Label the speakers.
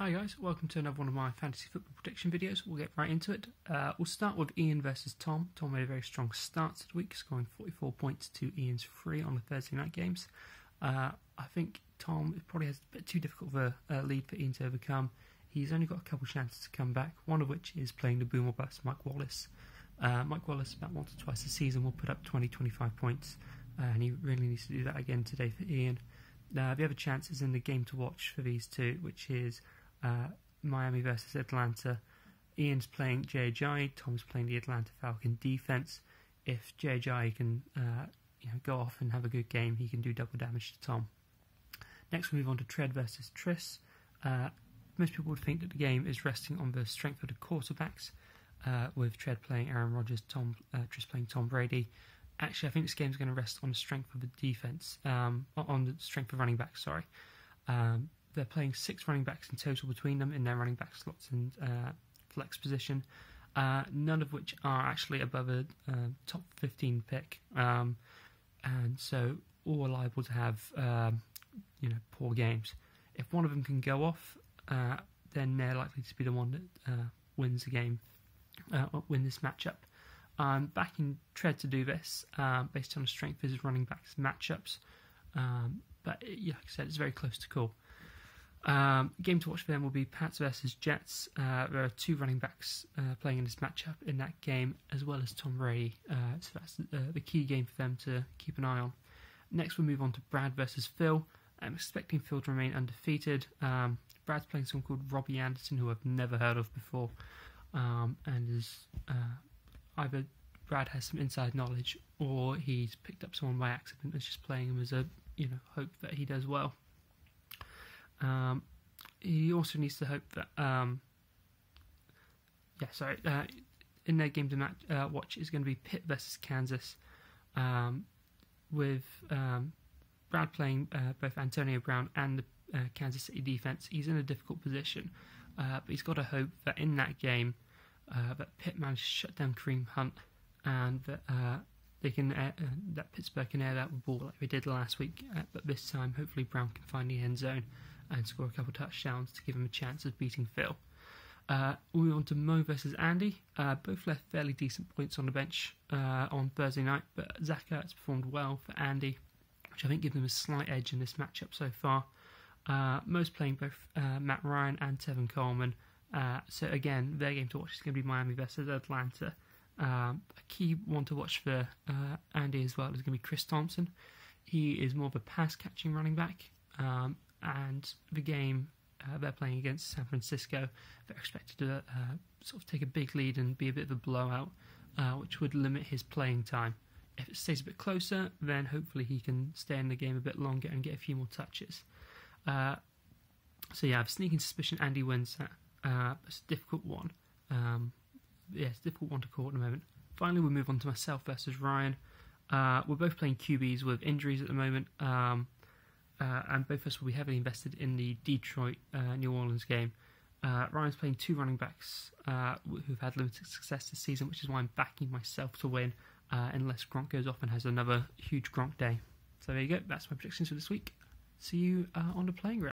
Speaker 1: Hi guys, welcome to another one of my fantasy football prediction videos. We'll get right into it. We'll start with Ian versus Tom. Tom made a very strong start to the week, scoring 44 points to Ian's 3 on the Thursday night games. I think Tom probably has a bit too difficult of a lead for Ian to overcome. He's only got a couple chances to come back, one of which is playing the boom or bust Mike Wallace. Mike Wallace, about once or twice a season, will put up 20-25 points, and he really needs to do that again today for Ian. The other chance is in the game to watch for these two, which is Miami versus Atlanta. Ian's playing Jay Ajayi, Tom's playing the Atlanta Falcon defense. If Jay Ajayi can go off and have a good game, he can do double damage to Tom. Next we move on to Tread versus Triss. Most people would think that the game is resting on the strength of the quarterbacks, with Tread playing Aaron Rodgers, Triss playing Tom Brady. Actually, I think this game is going to rest on the strength of the defense, on the strength of running backs, sorry. They're playing 6 running backs in total between them in their running back slots and flex position, none of which are actually above a top 15 pick, and so all are liable to have poor games. If one of them can go off, then they're likely to be the one that wins the game, win this matchup. I'm backing Tread to do this based on the strength of his running backs matchups, but like I said, it's very close to call. Game to watch for them will be Pats versus Jets. There are 2 running backs playing in this matchup in that game, as well as Tom Brady. So that's the key game for them to keep an eye on. Next we'll move on to Brad versus Phil. I'm expecting Phil to remain undefeated. Brad's playing someone called Robbie Anderson, who I've never heard of before, and is either Brad has some inside knowledge or he's picked up someone by accident and is just playing him as a hope that he does well. He also needs to hope that in their game to watch is going to be Pitt versus Kansas, with Brad playing both Antonio Brown and the Kansas City defense. He's in a difficult position, but he's got to hope that in that game that Pitt managed to shut down Kareem Hunt, and that that Pittsburgh can air that ball like they did last week, but this time hopefully Brown can find the end zone and score a couple touchdowns to give him a chance of beating Phil. We'll move on to Mo versus Andy. Both left fairly decent points on the bench on Thursday night, but Zach Ertz performed well for Andy, which I think gives him a slight edge in this matchup so far. Mo's playing both Matt Ryan and Tevin Coleman. So again, their game to watch is going to be Miami versus Atlanta. A key one to watch for Andy as well is going to be Chris Thompson. He is more of a pass-catching running back, and the game they're playing against San Francisco, they're expected to sort of take a big lead and be a bit of a blowout, which would limit his playing time. If it stays a bit closer, then hopefully he can stay in the game a bit longer and get a few more touches. So yeah, I have a sneaking suspicion Andy wins that. It's a difficult one. It's a difficult one to call at the moment. Finally, we'll move on to myself versus Ryan. We're both playing QBs with injuries at the moment, and both of us will be heavily invested in the Detroit New Orleans game. Ryan's playing 2 running backs who've had limited success this season, which is why I'm backing myself to win, unless Gronk goes off and has another huge Gronk day. So there you go, that's my predictions for this week. See you on the playing ground.